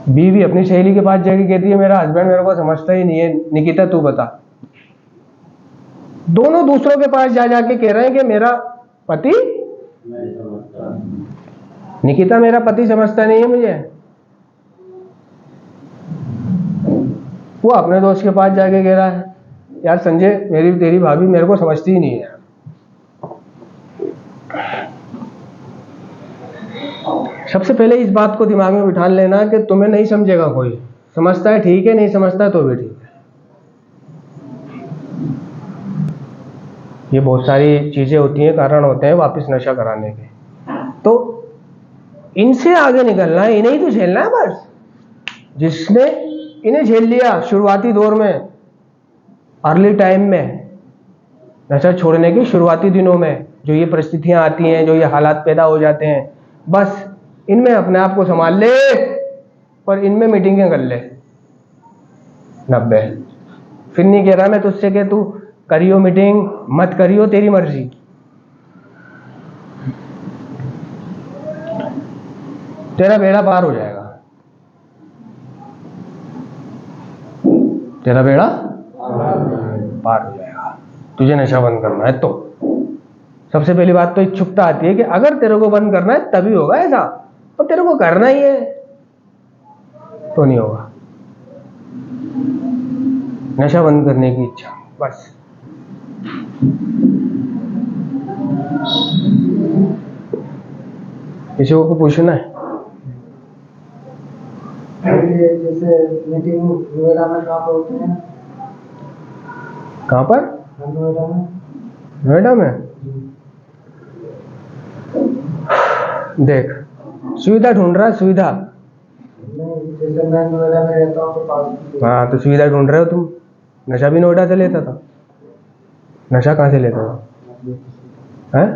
बीवी अपनी सहेली के पास जाकर कहती है मेरा हस्बैंड मेरे को समझता ही नहीं है, निकिता तू बता। दोनों दूसरों के पास जाके कह रहे हैं कि मेरा पति, निकिता मेरा पति समझता नहीं है मुझे। वो अपने दोस्त के पास जाके कह रहा है यार संजय तेरी भाभी मेरे को समझती ही नहीं है। सबसे पहले इस बात को दिमाग में बिठा लेना कि तुम्हें नहीं समझेगा कोई, समझता है ठीक है, नहीं समझता तो भी ठीक है। ये बहुत सारी चीजें होती हैं, कारण होते हैं वापस नशा कराने के। तो इनसे आगे निकलना है, इन्हें ही तो झेलना है बस। जिसने इन्हें झेल लिया शुरुआती दौर में, अर्ली टाइम में, नशा छोड़ने के शुरुआती दिनों में जो ये परिस्थितियां आती हैं, जो ये हालात पैदा हो जाते हैं, बस इनमें अपने आप को संभाल ले और इनमें मीटिंगें कर ले 90। फिर नहीं कह रहा मैं तुझसे कि तू करियो मीटिंग, मत करियो, तेरी मर्जी। तेरा बेड़ा पार हो जाएगा, तेरा बेड़ा पार हो जाएगा। तुझे नशा बंद करना है तो सबसे पहली बात तो इच्छुकता आती है कि अगर तेरे को बंद करना है तभी होगा ऐसा, और तेरे को करना ही है तो नहीं होगा। नशा बंद करने की इच्छा, बस। किसी को पूछना है? जैसे मीटिंग नोएडा में कहाँ पर होती है? कहाँ पर? नोएडा में। नोएडा में देख, सुविधा ढूंढ रहा है, सुविधा। नहीं, जैसे मैं नोएडा में रहता हूँ तो पास। हाँ तो सुविधा ढूंढ रहे हो तुम। नशा भी नोएडा से लेता था? नशा कहाँ से लेता था? हैं?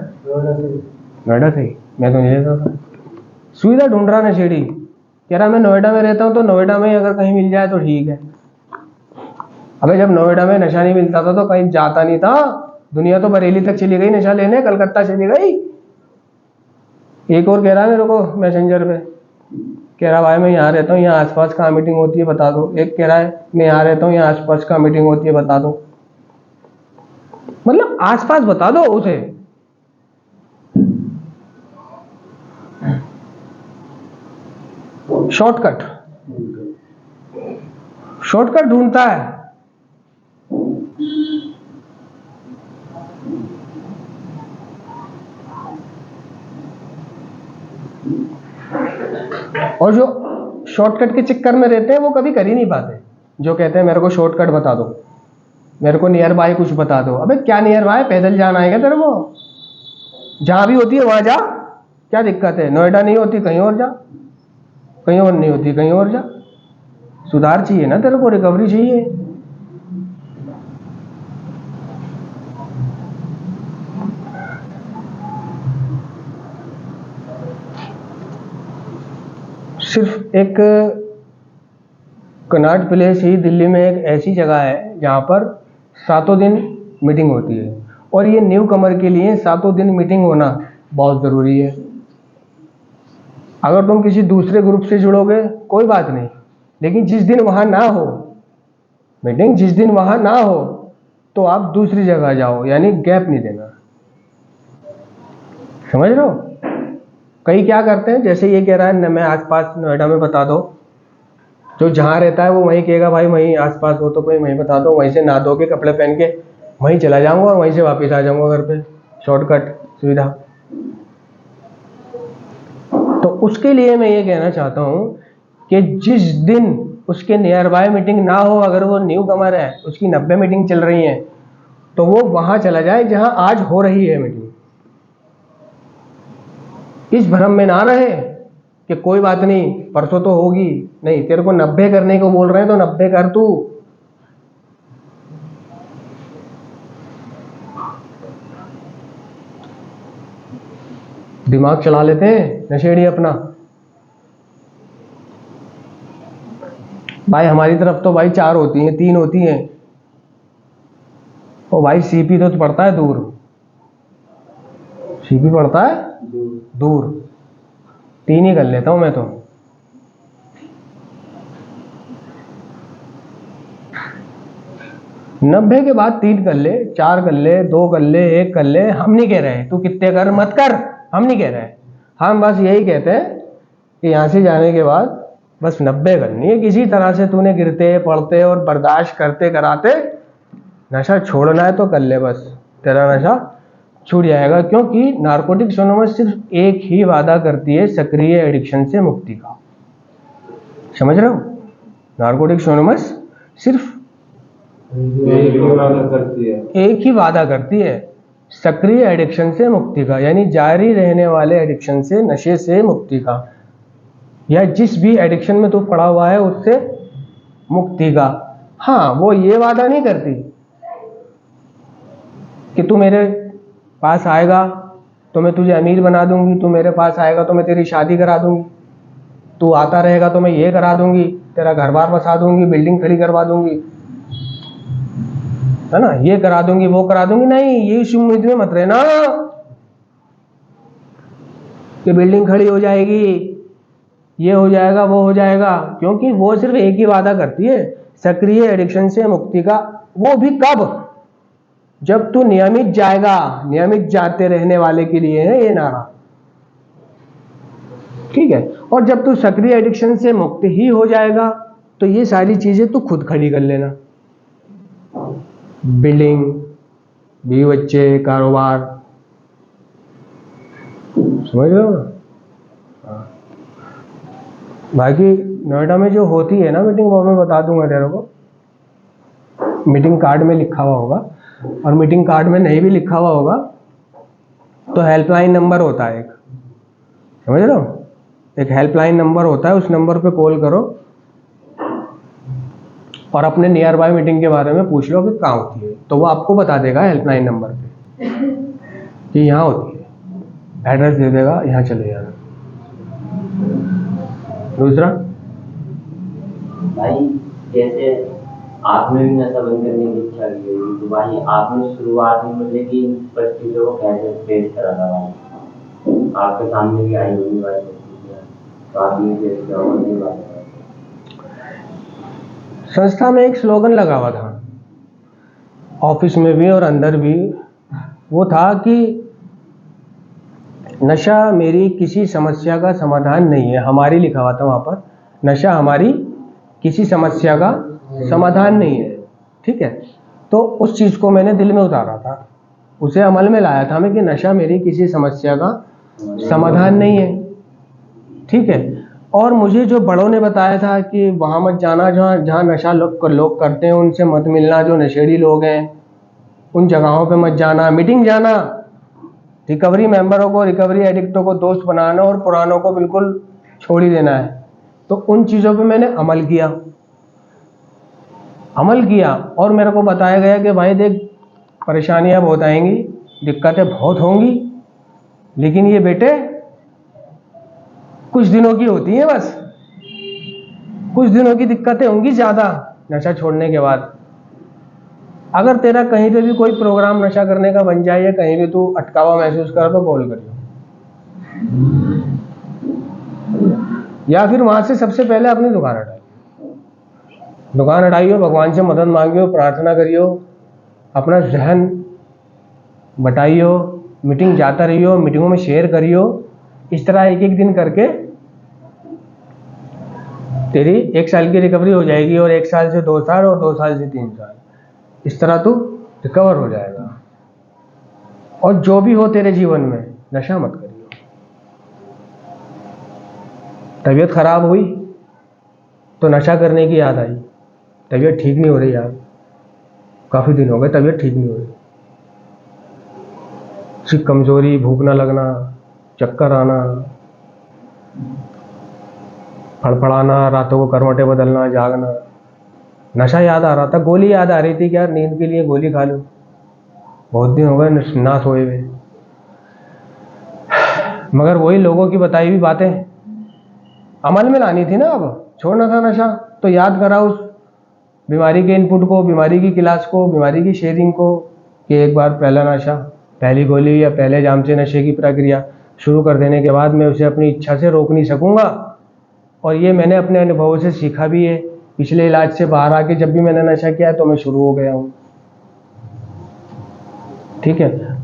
नोएडा से ही? मैं तो नहीं लेता था। सुविधा ढूंढ रहा नशेड़ी, कह रहा मैं नोएडा में रहता हूँ तो नोएडा में ही अगर कहीं मिल जाए तो ठीक है। अबे जब नोएडा में नशा नहीं मिलता था तो कहीं जाता नहीं था, दुनिया तो बरेली तक चली गई नशा लेने, कलकत्ता चली गई। एक और कह रहा है मेरे को मैसेंजर पे, कह रहा भाई मैं यहाँ रहता हूँ, यहाँ आसपास कहाँ मीटिंग होती है बता दो। एक कह रहा है मैं यहाँ रहता हूँ, यहाँ आसपास कहाँ मीटिंग होती है बता दो। मतलब आसपास बता दो उसे। शॉर्टकट, शॉर्टकट ढूंढता है। और जो शॉर्टकट के चक्कर में रहते हैं वो कभी कर ही नहीं पाते। जो कहते हैं मेरे को शॉर्टकट बता दो, मेरे को नियर बाय कुछ बता दो। अबे क्या नियर बाय? पैदल जाना है क्या तेरे को? जहां भी होती है वहां जा, क्या दिक्कत है? नोएडा नहीं होती कहीं और जा, कहीं और नहीं होती कहीं और जा। सुधार चाहिए ना तेरे को, रिकवरी चाहिए। सिर्फ एक कनॉट प्लेस ही दिल्ली में एक ऐसी जगह है जहाँ पर 7 दिन मीटिंग होती है, और ये न्यू कमर के लिए 7 दिन मीटिंग होना बहुत ज़रूरी है। अगर तुम किसी दूसरे ग्रुप से जुड़ोगे कोई बात नहीं, लेकिन जिस दिन वहाँ ना हो मीटिंग, जिस दिन वहाँ ना हो तो आप दूसरी जगह जाओ, यानी गैप नहीं देना। समझ रहे हो? कई क्या करते हैं, जैसे ये कह रहा है मैं आसपास नोएडा में बता दो, जो जहाँ रहता है वो वहीं कहेगा भाई वहीं आसपास हो तो कोई वहीं बता दो, वहीं से नहा धो के कपड़े पहन के वहीं चला जाऊंगा और वहीं से वापस आ जाऊंगा घर पे। शॉर्टकट सुविधा। तो उसके लिए मैं ये कहना चाहता हूँ कि जिस दिन उसके नियर बाय मीटिंग ना हो, अगर वो न्यू कमर है, उसकी 90 मीटिंग चल रही है, तो वो वहां चला जाए जहां आज हो रही है मीटिंग। इस भ्रम में ना रहे कि कोई बात नहीं परसों तो होगी। नहीं, तेरे को 90 करने को बोल रहे हैं तो 90 कर तू। दिमाग चला लेते हैं नशेड़ी अपना। भाई हमारी तरफ तो भाई 4 होती हैं, 3 होती हैं। ओ भाई सीपी तो पड़ता है दूर, सीपी पड़ता है दूर। 3 ही कर लेता हूं मैं तो। नब्बे के बाद 3 कर ले, 4 कर ले, 2 कर ले, 1 कर ले। हम नहीं कह रहे तू कितने कर मत कर, हम नहीं कह रहे। हम बस यही कहते हैं कि यहाँ से जाने के बाद बस 90 करनी है। किसी तरह से तूने गिरते पड़ते और बर्दाश्त करते कराते नशा छोड़ना है तो कर ले, बस तेरा नशा छूट जाएगा। क्योंकि नारकोटिक्स एनोनिमस सिर्फ एक ही वादा करती है, सक्रिय एडिक्शन से मुक्ति का। समझ रहे हो? नारकोटिक्स एनोनिमस सिर्फ एक ही वादा करती है, सक्रिय एडिक्शन से मुक्ति का, यानी जारी रहने वाले एडिक्शन से, नशे से मुक्ति का, या जिस भी एडिक्शन में तू पड़ा हुआ है उससे मुक्ति का। हाँ, वो ये वादा नहीं करती कि तू मेरे पास आएगा तो मैं तुझे अमीर बना दूंगी, तू मेरे पास आएगा तो मैं तेरी शादी करा दूंगी, तू आता रहेगा तो मैं ये करा दूंगी, तेरा घर बार बसा दूंगी, बिल्डिंग खड़ी करवा दूंगी, है ना, ये करा दूंगी वो करा दूंगी। नहीं, ये इस उम्मीद में मत रहना कि बिल्डिंग खड़ी हो जाएगी, ये हो जाएगा, वो हो जाएगा, क्योंकि वो सिर्फ एक ही वादा करती है, सक्रिय एडिक्शन से मुक्ति का। वो भी कब? जब तू नियमित जाएगा। नियमित जाते रहने वाले के लिए है ये नारा, ठीक है। और जब तू सक्रिय एडिक्शन से मुक्त ही हो जाएगा तो ये सारी चीजें तू खुद खड़ी कर लेना। बिल्डिंग, बीवी बच्चे, कारोबार, समझ रहे हो ना? बाकी नोएडा में जो होती है ना मीटिंग, वो मैं बता दूंगा तेरे को। मीटिंग कार्ड में लिखा हुआ होगा, और मीटिंग कार्ड में नहीं भी लिखा हुआ होगा तो हेल्पलाइन नंबर होता है एक, समझ रहे हो? एक हेल्पलाइन नंबर होता है, उस नंबर पे कॉल करो और अपने नियर बाय मीटिंग के बारे में पूछ लो कि कहाँ होती है, तो वो आपको बता देगा हेल्पलाइन नंबर पे कि यहाँ होती है, एड्रेस दे देगा, यहाँ चले जाना। दूसरा भाई, जैसे आपने भी नशा बंद करने की इच्छा की होगी, तो भाई आपने शुरुआत में मतलब कि इन परिस्थितियों को कैसे फेस करा था भाई? आपके सामने भी आई होगी भाई परिस्थितियाँ, तो आपने फेस किया होगा ये बात। संस्था में एक स्लोगन लगा हुआ था, ऑफिस में भी और अंदर भी, वो था कि नशा मेरी किसी समस्या का समाधान नहीं है। हमारी लिखा हुआ था वहाँ पर, नशा हमारी किसी समस्या का समाधान नहीं है, ठीक है। तो उस चीज़ को मैंने दिल में उतारा था, उसे अमल में लाया था मैं कि नशा मेरी किसी समस्या का समाधान नहीं है, ठीक है। और मुझे जो बड़ों ने बताया था कि वहाँ मत जाना जहाँ नशा लोग करते हैं, उनसे मत मिलना, जो नशेड़ी लोग हैं उन जगहों पे मत जाना, मीटिंग जाना, रिकवरी मेंबरों को, रिकवरी एडिक्टों को दोस्त बनाना और पुरानों को बिल्कुल छोड़ ही देना है। तो उन चीज़ों पे मैंने अमल किया और मेरे को बताया गया कि भाई देख, परेशानियां बहुत आएंगी, दिक्कतें बहुत होंगी, लेकिन ये बेटे कुछ दिनों की होती हैं, बस कुछ दिनों की दिक्कतें होंगी ज़्यादा नशा छोड़ने के बाद। अगर तेरा कहीं पे भी कोई प्रोग्राम नशा करने का बन जाए या कहीं भी तू अटकावा महसूस कर तो कॉल करियो, या फिर वहां से सबसे पहले अपनी दुकान हटाइयो, भगवान से मदद मांगियो, प्रार्थना करियो, अपना जहन बटाइयो, मीटिंग जाता रहियो, मीटिंगों में शेयर करियो। इस तरह एक एक दिन करके तेरी 1 साल की रिकवरी हो जाएगी, और 1 साल से 2 साल, और 2 साल से 3 साल, इस तरह तू रिकवर हो जाएगा। और जो भी हो तेरे जीवन में, नशा मत करियो। तबीयत खराब हुई तो नशा करने की याद आई, तबीयत ठीक नहीं हो रही यार, काफ़ी दिन हो गए तबीयत ठीक नहीं हो रही, सिर्फ कमजोरी, भूख ना लगना, चक्कर आना, फड़फड़ाना, रातों को करवटें बदलना, जागना, नशा याद आ रहा था, गोली याद आ रही थी कि यार नींद के लिए गोली खा लूं, बहुत दिन हो गए ना सोए हुए। मगर वही लोगों की बताई हुई बातें अमल में लानी थी ना, अब छोड़ना था नशा, तो याद करा उस बीमारी के इनपुट को, बीमारी की क्लास को, बीमारी की शेयरिंग को, कि एक बार पहला नशा, पहली गोली या पहले जाम से नशे की प्रक्रिया शुरू कर देने के बाद मैं उसे अपनी इच्छा से रोक नहीं सकूंगा। और ये मैंने अपने अनुभवों से सीखा भी है, पिछले इलाज से बाहर आके जब भी मैंने नशा किया तो मैं शुरू हो गया हूँ, ठीक है।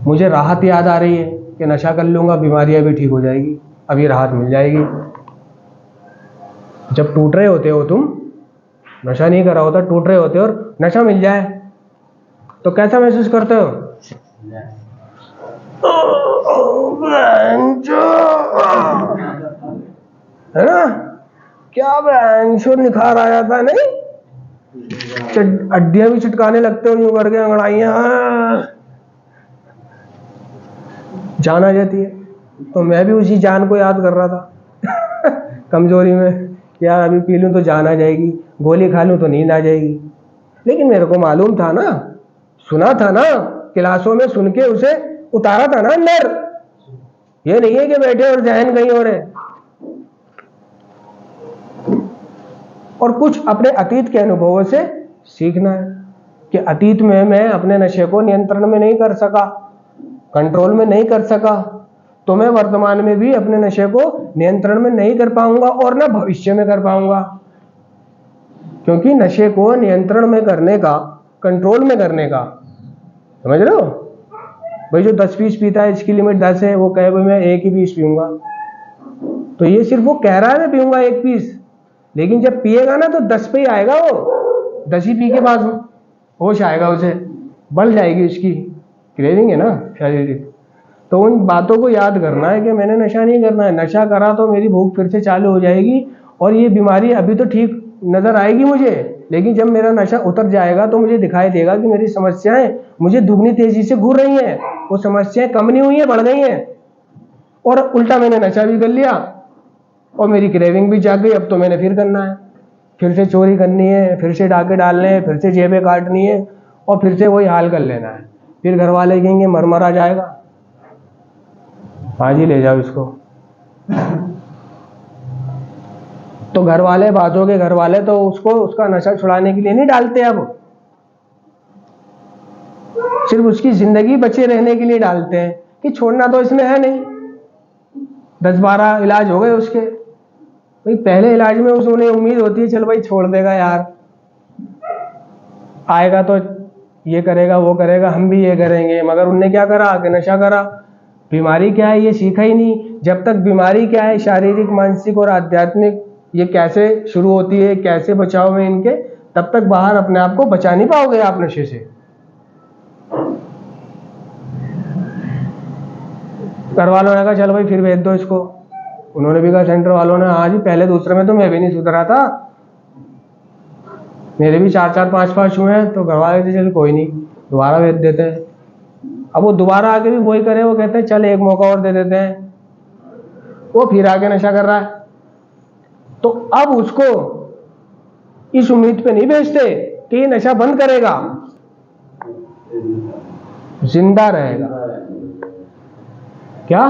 मुझे राहत याद आ रही है कि नशा कर लूंगा, बीमारियां भी ठीक हो जाएगी, अब ये राहत मिल जाएगी। जब टूट रहे होते हो तुम, नशा नहीं करा होता, टूट रहे होते हो और नशा मिल जाए तो कैसा महसूस करते हो? है ना, क्या बैंचो निखार आ जाता है, नहीं? हड्डियां भी चिटकाने लगते हो यूं करके, अंगड़ाइयां, जान आ जाती है। तो मैं भी उसी जान को याद कर रहा था कमजोरी में, यार अभी पी लूं तो जान आ जाएगी, गोली खा लूं तो नींद आ जाएगी। लेकिन मेरे को मालूम था ना, सुना था ना, क्लासों में सुन के उसे उतारा था ना अंदर। ये नहीं है कि बैठे और जहन कहीं और है। और कुछ अपने अतीत के अनुभवों से सीखना है कि अतीत में मैं अपने नशे को नियंत्रण में नहीं कर सका, कंट्रोल में नहीं कर सका, तो मैं वर्तमान में भी अपने नशे को नियंत्रण में नहीं कर पाऊंगा और ना भविष्य में कर पाऊंगा। क्योंकि नशे को नियंत्रण में करने का, कंट्रोल में करने का, समझ रहे हो भाई, जो 10 पीस पीता है इसकी लिमिट 10 है, वो कहे भाई मैं 1 ही पीस पीऊंगा, तो ये सिर्फ वो कह रहा है मैं पीऊंगा 1 पीस, लेकिन जब पिएगा ना तो 10 पे ही आएगा, वो 10 ही पी के बाद होश आएगा, उसे बढ़ जाएगी उसकी क्रेविंग है ना शारीरिक। तो उन बातों को याद करना है कि मैंने नशा नहीं करना है, नशा करा तो मेरी भूख फिर से चालू हो जाएगी और ये बीमारी अभी तो ठीक नजर आएगी मुझे, लेकिन जब मेरा नशा उतर जाएगा तो मुझे दिखाई देगा कि मेरी समस्याएं मुझे दुगनी तेजी से घूर रही हैं, वो समस्याएं कम नहीं हुई हैं, बढ़ गई हैं, और उल्टा मैंने नशा भी कर लिया और मेरी क्रेविंग भी जाग गई। अब तो मैंने फिर करना है, फिर से चोरी करनी है, फिर से डाके डालने हैं, फिर से जेबें काटनी है और फिर से वही हाल कर लेना है। फिर घर वाले कहेंगे मर आ जाएगा, आज ही ले जाओ इसको। तो घर वाले, बातों के घर वाले तो उसको उसका नशा छुड़ाने के लिए नहीं डालते, अब सिर्फ उसकी जिंदगी बचे रहने के लिए डालते हैं कि छोड़ना तो इसमें है नहीं। 10-12 इलाज हो गए उसके, भाई पहले इलाज में उन्हें उम्मीद होती है चल भाई छोड़ देगा यार, आएगा तो ये करेगा वो करेगा, हम भी ये करेंगे, मगर उनने क्या करा कि नशा करा। बीमारी क्या है ये सीखा ही नहीं। जब तक बीमारी क्या है, शारीरिक, मानसिक और आध्यात्मिक, ये कैसे शुरू होती है, कैसे बचाव में इनके, तब तक बाहर अपने आप को बचा नहीं पाओगे आप नशे से। घर वालों ने कहा चल भाई फिर भेज दो इसको, उन्होंने भी कहा, सेंटर वालों ने, हाँ जी पहले दूसरे में तो मैं भी नहीं सुधरा था, मेरे भी 4-4 5-5 हुए हैं। तो घर वाले थे चल कोई नहीं दोबारा भेज देते हैं। अब वो दोबारा आके भी वही करे, वो कहते हैं चल एक मौका और दे देते हैं, वो फिर आके नशा कर रहा है। तो अब उसको इस उम्मीद पे नहीं भेजते कि ये नशा बंद करेगा, जिंदा रहेगा। क्या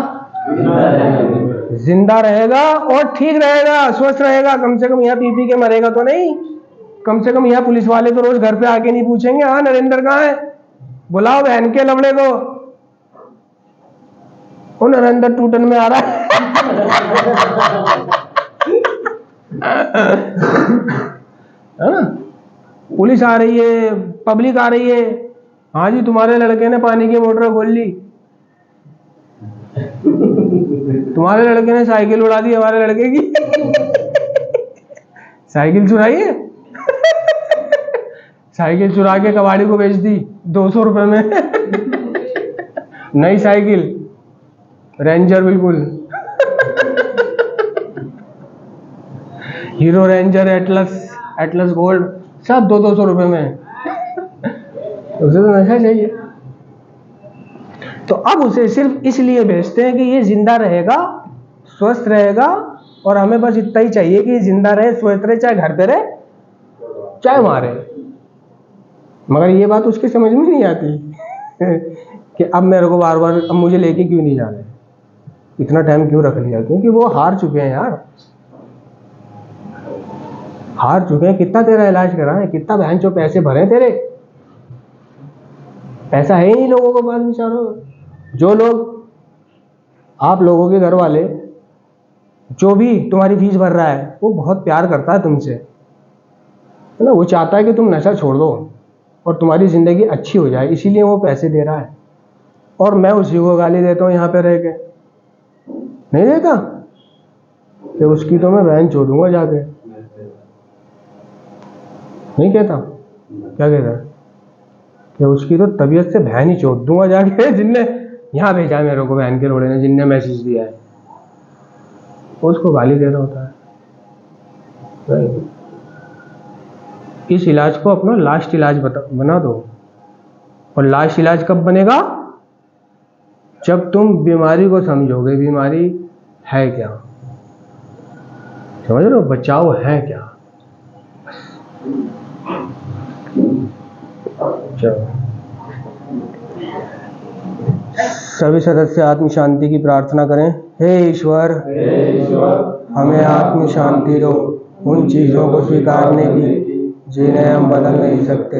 जिंदा रहेगा और ठीक रहेगा, स्वस्थ रहेगा, कम से कम यहाँ पी के मरेगा तो नहीं। कम से कम यहाँ पुलिस वाले तो रोज घर पे आके नहीं पूछेंगे हाँ नरेंद्र कहाँ है, बुलाओ बहन के लवड़े को, वो नरेंद्र टूटन में आ रहा है। है ना, पुलिस आ रही है, पब्लिक आ रही है, हाँ जी तुम्हारे लड़के ने पानी की मोटर खोल ली, तुम्हारे लड़के ने साइकिल उड़ा दी हमारे लड़के की। साइकिल चुराई है, साइकिल चुरा के कबाड़ी को बेच दी 200 रुपए में। नई साइकिल रेंजर, बिल्कुल हीरो रेंजर, एटलस गोल्ड, सब 200 रुपए में। उसे तो नशा चाहिए। तो अब उसे सिर्फ इसलिए बेचते हैं कि ये जिंदा रहेगा, स्वस्थ रहेगा, और हमें बस इतना ही चाहिए कि जिंदा रहे, स्वस्थ रहे, चाहे घर पे रहे चाहे वहां रहे। मगर ये बात उसके समझ में नहीं आती कि अब मेरे को बार बार, अब मुझे लेके क्यों नहीं जाना, इतना टाइम क्यों रख लिया, क्योंकि वो हार चुके हैं यार, हार चुके हैं। कितना तेरा इलाज कराएं, कितना बहन चो पैसे भरे तेरे, पैसा है ही नहीं लोगों के पास बेचारों। जो लोग, आप लोगों के घर वाले, जो भी तुम्हारी फीस भर रहा है वो बहुत प्यार करता है तुमसे, है ना, वो चाहता है कि तुम नशा छोड़ दो और तुम्हारी जिंदगी अच्छी हो जाए, इसीलिए वो पैसे दे रहा है। और मैं उसी को गाली देता हूँ यहाँ पे रह के, नहीं देता कि उसकी तो मैं बहन छोड़ूंगा जाके, नहीं कहता, क्या कहता है कि उसकी तो तबीयत से बहन ही छोड़ दूंगा जाके, जिनने यहाँ भेजा है मेरे को, बहन के लोड़े ने, जिनने मैसेज दिया है, उसको गाली दे रहा होता है। इस इलाज को अपना लास्ट इलाज बना दो। और लास्ट इलाज कब बनेगा, जब तुम बीमारी को समझोगे, बीमारी है क्या, समझ रहे हो, बचाव है क्या। चलो, सभी सदस्य आत्म शांति की प्रार्थना करें। हे ईश्वर, हमें आत्म शांति दो, उन चीजों को स्वीकारने की जिन्हें हम बदल नहीं सकते,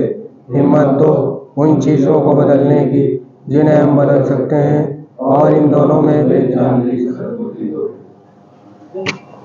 हिम्मत दो उन चीजों को बदलने की जिन्हें हम बदल सकते हैं, और इन दोनों में भेद जान नहीं सकता।